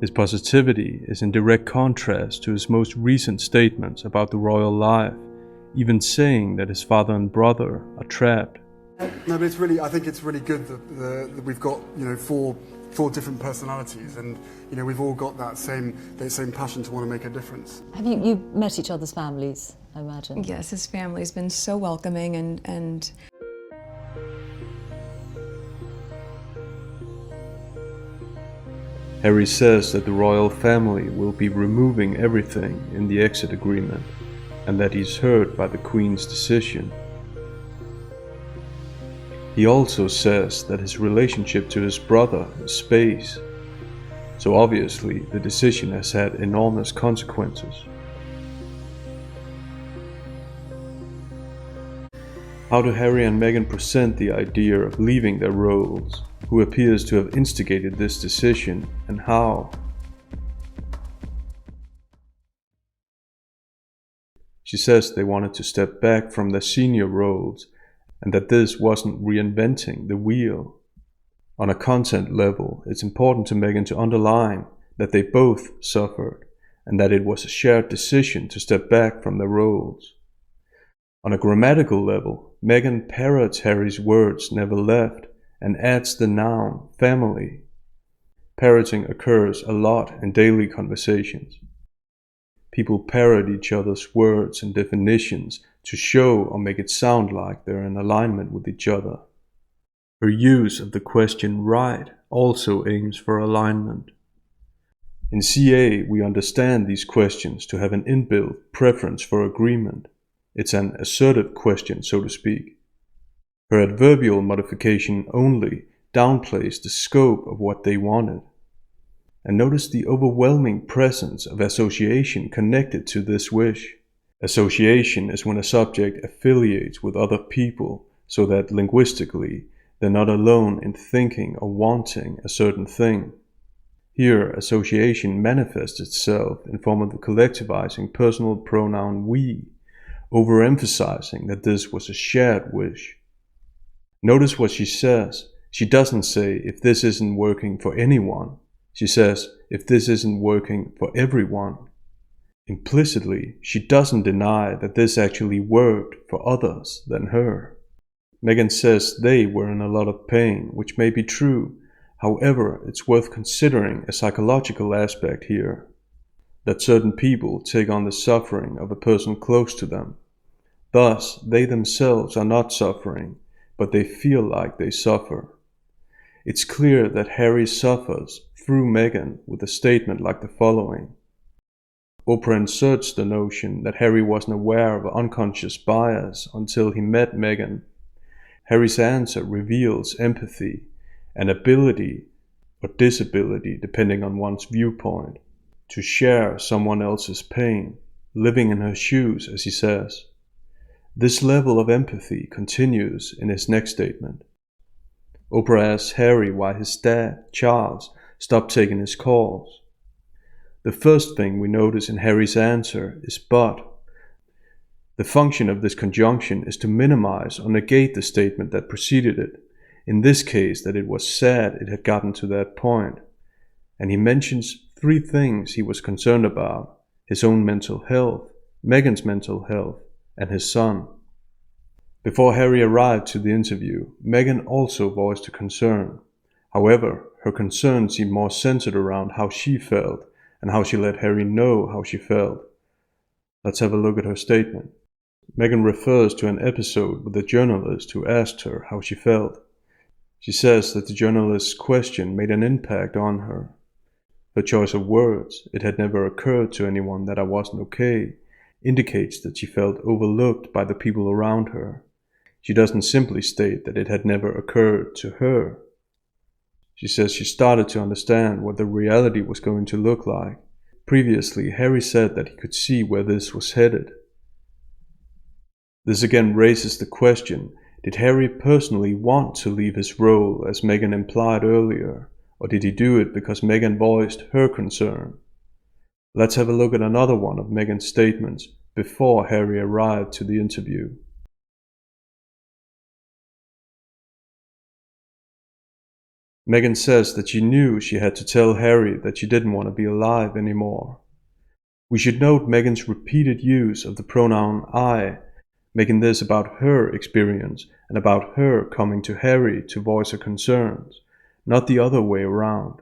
His positivity is in direct contrast to his most recent statements about the royal life, even saying that his father and brother are trapped. No, but I think it's really good that we've got, four different personalities, and we've all got that same passion to want to make a difference. Have you met each other's families, I imagine? Yes, his family's been so welcoming and Harry says that the royal family will be removing everything in the exit agreement, and that he's hurt by the Queen's decision. He also says that his relationship to his brother is space, so obviously the decision has had enormous consequences. How do Harry and Meghan present the idea of leaving their roles? Who appears to have instigated this decision, and how? She says they wanted to step back from their senior roles, and that this wasn't reinventing the wheel. On a content level, it's important to Meghan to underline that they both suffered, and that it was a shared decision to step back from their roles. On a grammatical level, Meghan parrots Harry's words "never left" and adds the noun family. Parroting occurs a lot in daily conversations. People parrot each other's words and definitions to show or make it sound like they're in alignment with each other. Her use of the question "right" also aims for alignment. In CA, we understand these questions to have an inbuilt preference for agreement. It's an assertive question, so to speak. Her adverbial modification only downplays the scope of what they wanted. And notice the overwhelming presence of association connected to this wish. Association is when a subject affiliates with other people so that linguistically they're not alone in thinking or wanting a certain thing. Here, association manifests itself in form of the collectivizing personal pronoun we, overemphasizing that this was a shared wish. Notice what she says. She doesn't say, "if this isn't working for anyone." She says, "if this isn't working for everyone." Implicitly, she doesn't deny that this actually worked for others than her. Meghan says they were in a lot of pain, which may be true. However, it's worth considering a psychological aspect here. That certain people take on the suffering of a person close to them. Thus, they themselves are not suffering, but they feel like they suffer. It's clear that Harry suffers through Meghan with a statement like the following. Oprah inserts the notion that Harry wasn't aware of unconscious bias until he met Meghan. Harry's answer reveals empathy, an ability or disability, depending on one's viewpoint, to share someone else's pain, living in her shoes, as he says. This level of empathy continues in his next statement. Oprah asks Harry why his dad, Charles, stopped taking his calls. The first thing we notice in Harry's answer is "but." The function of this conjunction is to minimize or negate the statement that preceded it, in this case that it was sad it had gotten to that point. And he mentions 3 things he was concerned about: his own mental health, Meghan's mental health, and his son. Before Harry arrived to the interview, Meghan also voiced a concern. However, her concern seemed more centered around how she felt and how she let Harry know how she felt. Let's have a look at her statement. Meghan refers to an episode with a journalist who asked her how she felt. She says that the journalist's question made an impact on her. Her choice of words, "it had never occurred to anyone that I wasn't okay," indicates that she felt overlooked by the people around her. She doesn't simply state that it had never occurred to her. She says she started to understand what the reality was going to look like. Previously, Harry said that he could see where this was headed. This again raises the question, did Harry personally want to leave his role, as Meghan implied earlier, or did he do it because Meghan voiced her concern? Let's have a look at another one of Meghan's statements before Harry arrived to the interview. Meghan says that she knew she had to tell Harry that she didn't want to be alive anymore. We should note Meghan's repeated use of the pronoun I, making this about her experience and about her coming to Harry to voice her concerns, not the other way around.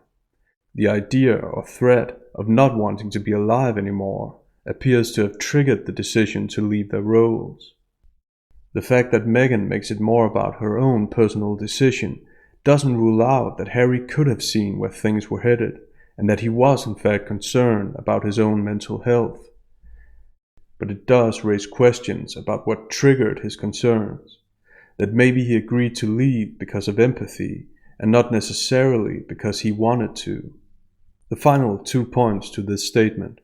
The idea or threat of not wanting to be alive anymore appears to have triggered the decision to leave their roles. The fact that Meghan makes it more about her own personal decision doesn't rule out that Harry could have seen where things were headed, and that he was in fact concerned about his own mental health. But it does raise questions about what triggered his concerns, that maybe he agreed to leave because of empathy, and not necessarily because he wanted to. The final 2 points to this statement.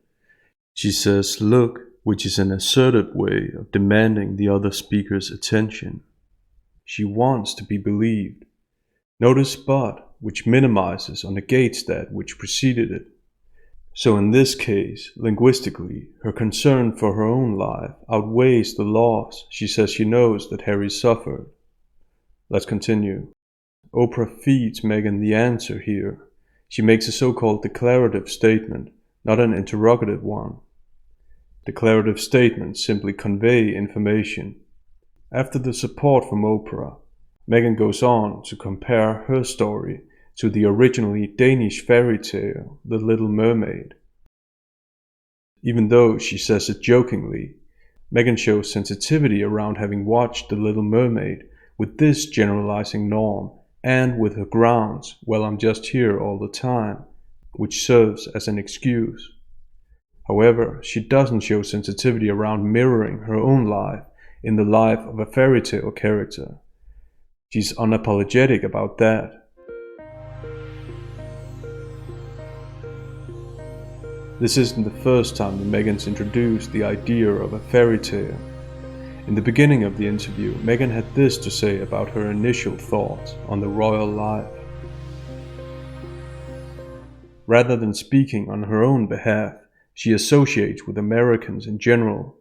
She says look, which is an assertive way of demanding the other speaker's attention. She wants to be believed. Notice but, which minimizes or negates that which preceded it. So in this case, linguistically, her concern for her own life outweighs the loss she says she knows that Harry suffered. Let's continue. Oprah feeds Meghan the answer here. She makes a so-called declarative statement, not an interrogative one. Declarative statements simply convey information. After the support from Oprah, Meghan goes on to compare her story to the originally Danish fairy tale, The Little Mermaid. Even though she says it jokingly, Meghan shows sensitivity around having watched The Little Mermaid with this generalizing norm and with her grounds, well, I'm just here all the time, which serves as an excuse. However, she doesn't show sensitivity around mirroring her own life in the life of a fairy tale character. She's unapologetic about that. This isn't the first time that Meghan's introduced the idea of a fairy tale. In the beginning of the interview, Meghan had this to say about her initial thoughts on the royal life. Rather than speaking on her own behalf, she associates with Americans in general.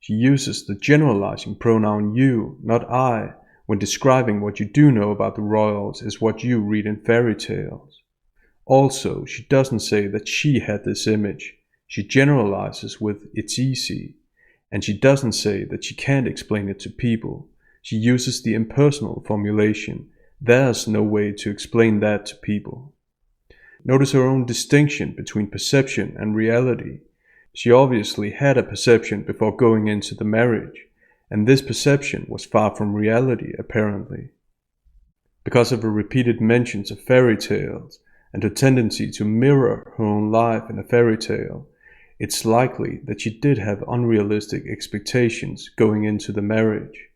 She uses the generalizing pronoun you, not I, when describing what you do know about the royals is what you read in fairy tales. Also, she doesn't say that she had this image. She generalizes with it's easy. And she doesn't say that she can't explain it to people. She uses the impersonal formulation. There's no way to explain that to people. Notice her own distinction between perception and reality. She obviously had a perception before going into the marriage, and this perception was far from reality, apparently. Because of her repeated mentions of fairy tales and her tendency to mirror her own life in a fairy tale, it's likely that she did have unrealistic expectations going into the marriage.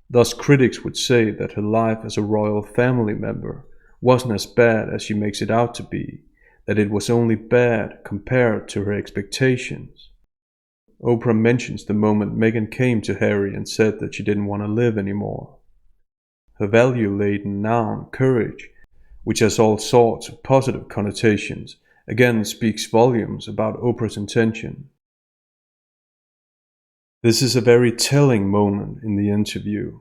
Thus, critics would say that her life as a royal family member wasn't as bad as she makes it out to be, that it was only bad compared to her expectations. Oprah mentions the moment Meghan came to Harry and said that she didn't want to live anymore. Her value-laden noun, courage, which has all sorts of positive connotations, again speaks volumes about Oprah's intention. This is a very telling moment in the interview.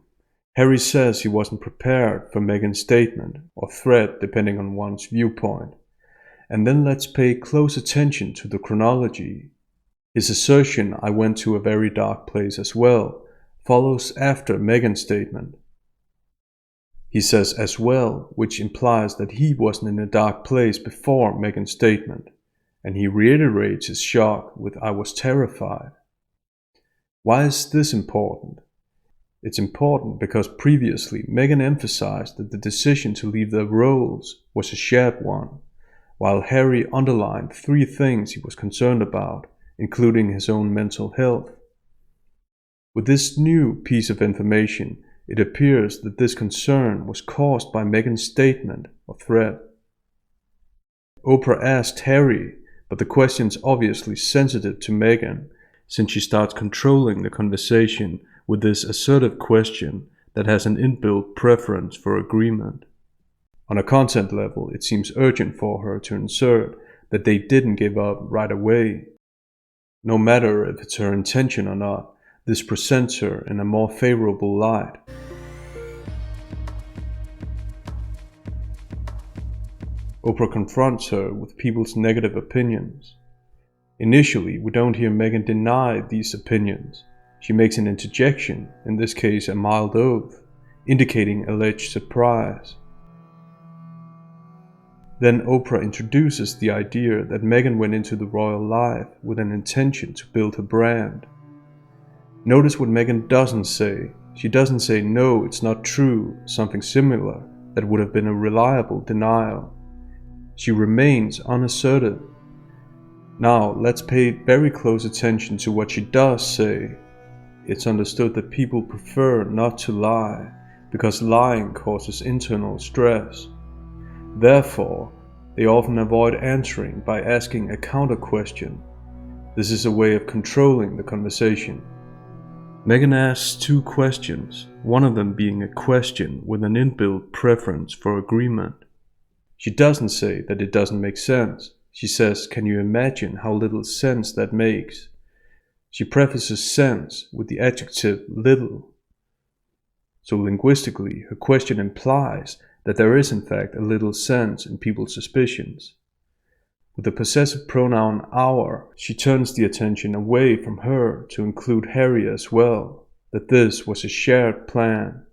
Harry says he wasn't prepared for Meghan's statement, or threat depending on one's viewpoint. And then let's pay close attention to the chronology. His assertion, I went to a very dark place as well, follows after Meghan's statement. He says as well, which implies that he wasn't in a dark place before Meghan's statement, and he reiterates his shock with I was terrified. Why is this important? It's important because previously Meghan emphasized that the decision to leave their roles was a shared one, while Harry underlined 3 things he was concerned about, including his own mental health. With this new piece of information, it appears that this concern was caused by Meghan's statement or threat. Oprah asked Harry, but the question's obviously sensitive to Meghan, since she starts controlling the conversation with this assertive question that has an inbuilt preference for agreement. On a content level, it seems urgent for her to insert that they didn't give up right away. No matter if it's her intention or not, this presents her in a more favorable light. Oprah confronts her with people's negative opinions. Initially, we don't hear Meghan deny these opinions. She makes an interjection, in this case a mild oath, indicating alleged surprise. Then Oprah introduces the idea that Meghan went into the royal life with an intention to build her brand. Notice what Meghan doesn't say. She doesn't say, "No, it's not true," something similar that would have been a reliable denial. She remains unassertive. Now, let's pay very close attention to what she does say. It's understood that people prefer not to lie, because lying causes internal stress. Therefore, they often avoid answering by asking a counter question. This is a way of controlling the conversation. Meghan asks two questions, one of them being a question with an inbuilt preference for agreement. She doesn't say that it doesn't make sense. She says, "Can you imagine how little sense that makes?" She prefaces sense with the adjective little. So linguistically, her question implies that there is in fact a little sense in people's suspicions. With the possessive pronoun our, she turns the attention away from her to include Harry as well, that this was a shared plan.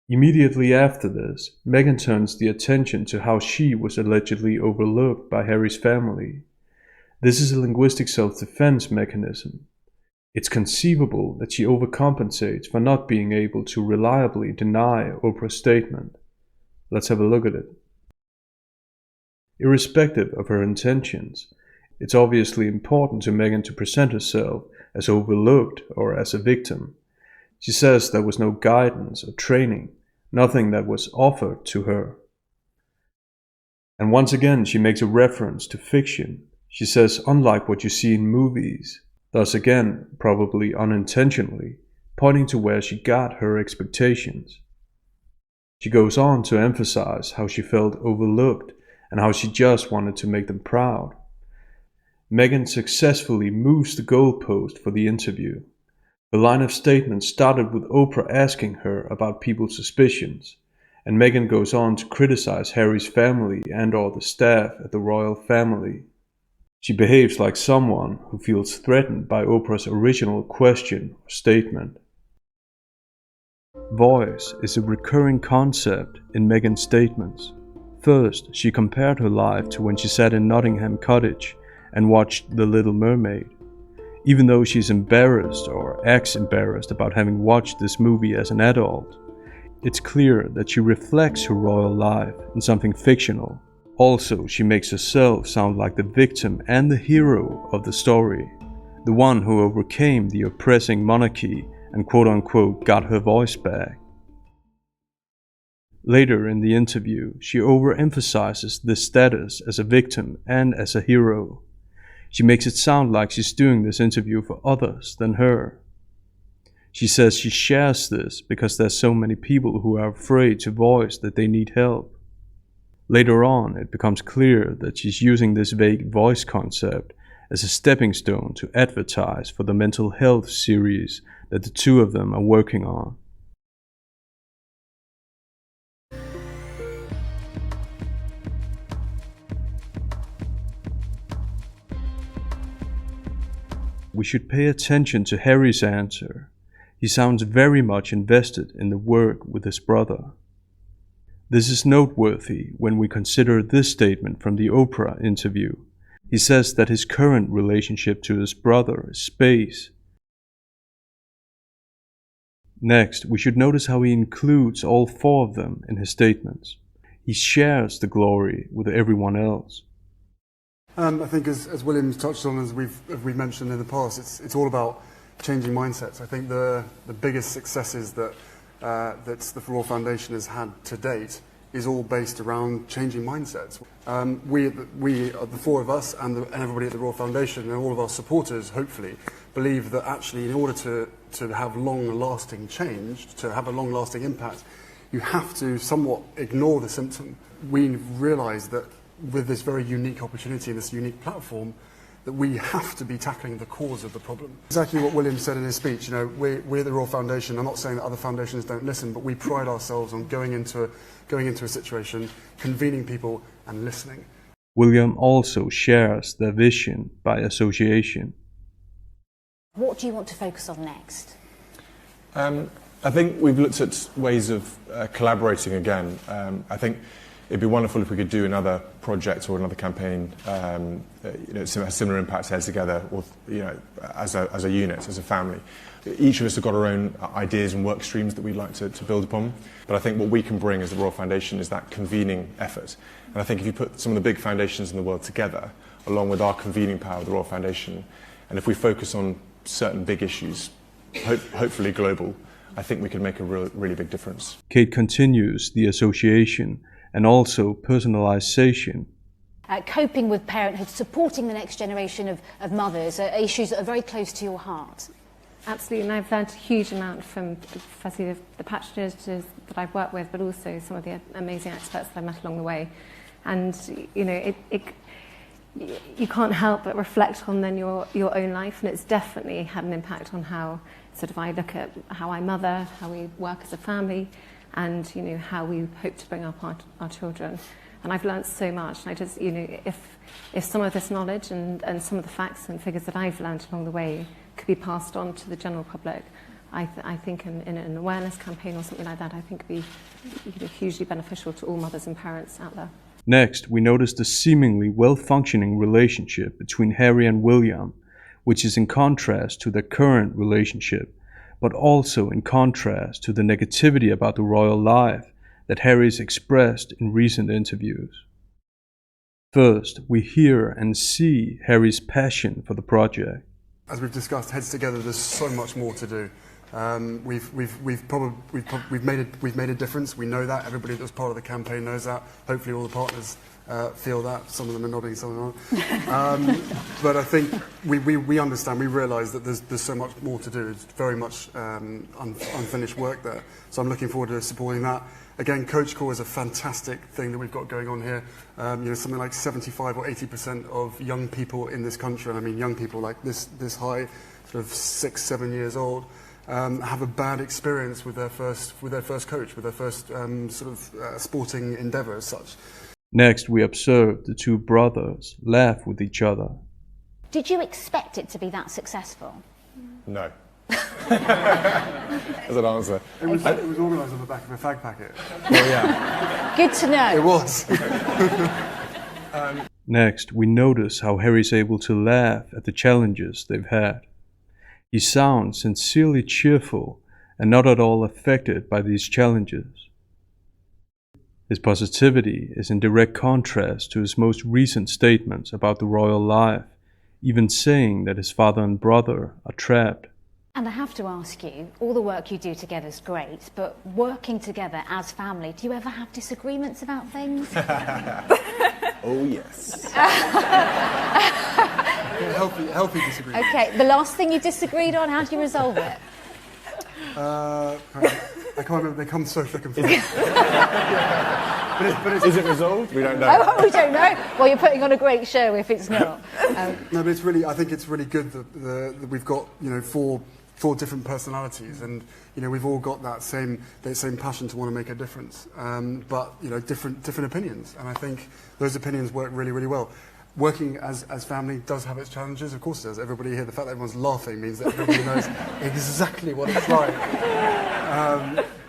Immediately after this, Meghan turns the attention to how she was allegedly overlooked by Harry's family. This is a linguistic self-defense mechanism. It's conceivable that she overcompensates for not being able to reliably deny Oprah's statement. Let's have a look at it. Irrespective of her intentions, it's obviously important to Meghan to present herself as overlooked or as a victim. She says there was no guidance or training, nothing that was offered to her. And once again, she makes a reference to fiction. She says, unlike what you see in movies, thus again, probably unintentionally, pointing to where she got her expectations. She goes on to emphasize how she felt overlooked and how she just wanted to make them proud. Meghan successfully moves the goalpost for the interview. The line of statement started with Oprah asking her about people's suspicions, and Meghan goes on to criticize Harry's family and/or the staff at the royal family. She behaves like someone who feels threatened by Oprah's original question or statement. Voice is a recurring concept in Meghan's statements. First, she compared her life to when she sat in Nottingham Cottage and watched The Little Mermaid. Even though she's embarrassed or acts embarrassed about having watched this movie as an adult, it's clear that she reflects her royal life in something fictional. Also, she makes herself sound like the victim and the hero of the story, the one who overcame the oppressing monarchy and quote-unquote got her voice back. Later in the interview, she overemphasizes this status as a victim and as a hero. She makes it sound like she's doing this interview for others than her. She says she shares this because there's so many people who are afraid to voice that they need help. Later on, it becomes clear that she's using this vague voice concept as a stepping stone to advertise for the mental health series that the two of them are working on. We should pay attention to Harry's answer. He sounds very much invested in the work with his brother. This is noteworthy when we consider this statement from the Oprah interview. He says that his current relationship to his brother is space. Next, we should notice how he includes all four of them in his statements. He shares the glory with everyone else. I think as William's touched on, as we've mentioned in the past, it's all about changing mindsets. I think the biggest successes that the Royal Foundation has had to date is all based around changing mindsets. We, the four of us and everybody at the Royal Foundation and all of our supporters, hopefully, believe that actually in order to have long-lasting change, to have a long-lasting impact, you have to somewhat ignore the symptom. We realise that with this very unique opportunity and this unique platform, that we have to be tackling the cause of the problem. Exactly what William said in his speech. You know, we're the Royal Foundation. I'm not saying that other foundations don't listen, but we pride ourselves on going into a situation, convening people and listening. William also shares their vision by association. What do you want to focus on next? I think we've looked at ways of collaborating again. I think it'd be wonderful if we could do another project or another campaign, similar impact Heads Together, or as a unit, as a family. Each of us have got our own ideas and work streams that we'd like to build upon. But I think what we can bring as the Royal Foundation is that convening effort. And I think if you put some of the big foundations in the world together, along with our convening power of the Royal Foundation, and if we focus on certain big issues, hopefully global, I think we can make a really big difference. Kate continues the association and also personalization. Coping with parenthood, supporting the next generation of mothers are issues that are very close to your heart. Absolutely, and I've learned a huge amount from, firstly, the practitioners that I've worked with, but also some of the amazing experts that I've met along the way. And, you can't help but reflect on then your own life, and it's definitely had an impact on how sort of I look at how I mother, how we work as a family, and how we hope to bring up our children. And I've learned so much, and I just if some of this knowledge and some of the facts and figures that I've learned along the way could be passed on to the general public, I think in an awareness campaign or something like that, I think would be hugely beneficial to all mothers and parents out there. Next, we notice the seemingly well-functioning relationship between Harry and William, which is in contrast to their current relationship, but also in contrast to the negativity about the royal life that Harry has expressed in recent interviews. First, we hear and see Harry's passion for the project. As we've discussed, Heads Together, there's so much more to do. We've made a difference. We know that. Everybody that was part of the campaign knows that. Hopefully, all the partners feel that. Some of them are nodding, some of them aren't. But I think we understand. We realise that there's so much more to do. It's very much unfinished work there. So I'm looking forward to supporting that. Again, Coach Corps is a fantastic thing that we've got going on here. Something like 75 or 80% of young people in this country, and I mean young people like this high, sort of 6, 7 years old, have a bad experience with their first coach, with their first sporting endeavour as such. Next, we observe the two brothers laugh with each other. Did you expect it to be that successful? No. As an answer. It was organised on the back of a fag packet. Oh, yeah. Good to know. It was. Next, we notice how Harry's able to laugh at the challenges they've had. He sounds sincerely cheerful and not at all affected by these challenges. His positivity is in direct contrast to his most recent statements about the royal life, even saying that his father and brother are trapped. And I have to ask you, all the work you do together is great, but working together as family, do you ever have disagreements about things? Oh, yes. Healthy disagreement. Okay, the last thing you disagreed on, how do you resolve it? I can't remember, they come so thick and fast. Is it resolved? We don't know. Oh, we don't know. Well, you're putting on a great show if it's not. No, but I think it's really good that we've got, four different personalities, and we've all got that same passion to want to make a difference, but different opinions, and I think those opinions work really, really well. Working as family does have its challenges, of course it does. Everybody here, the fact that everyone's laughing means that everybody knows exactly what it's like.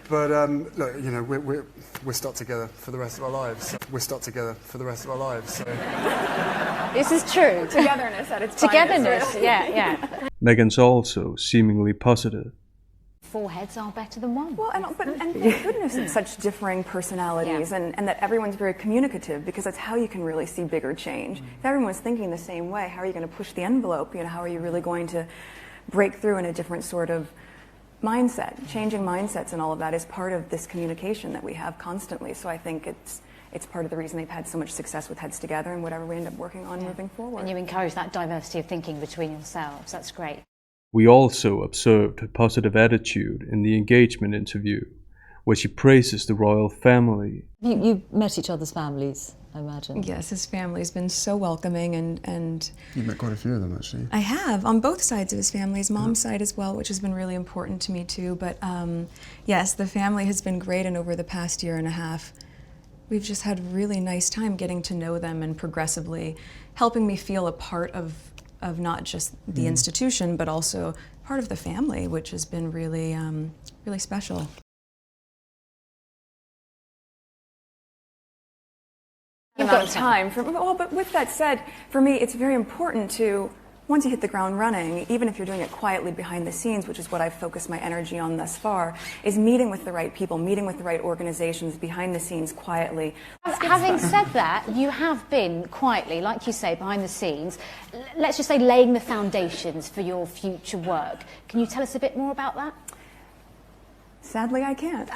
Look, we're stuck together for the rest of our lives. We're stuck together for the rest of our lives. So. This is true. Togetherness at its Togetherness, finest, really. yeah. Meghan's also seemingly positive. 4 heads are better than 1. Well, and thank goodness it's such differing personalities, Yeah. and that everyone's very communicative, because that's how you can really see bigger change. If everyone's thinking the same way, how are you going to push the envelope? How are you really going to break through in a different sort of mindset? Changing mindsets and all of that is part of this communication that we have constantly. So I think it's part of the reason they've had so much success with Heads Together and whatever we end up working on moving forward. And you encourage that diversity of thinking between yourselves. That's great. We also observed a positive attitude in the engagement interview, where she praises the royal family. You met each other's families, I imagine. Yes, his family's been so welcoming, and You've met quite a few of them, actually. I have, on both sides of his family, his mom's side as well, which has been really important to me too. But yes, the family has been great, and over the past year and a half, we've just had a really nice time getting to know them and progressively helping me feel a part of not just the institution, but also part of the family, which has been really, really special. Amount of time. But with that said, for me, it's very important to, once you hit the ground running, even if you're doing it quietly behind the scenes, which is what I've focused my energy on thus far, is meeting with the right people, meeting with the right organizations behind the scenes quietly. Having said that, you have been quietly, like you say, behind the scenes, let's just say laying the foundations for your future work. Can you tell us a bit more about that? Sadly, I can't.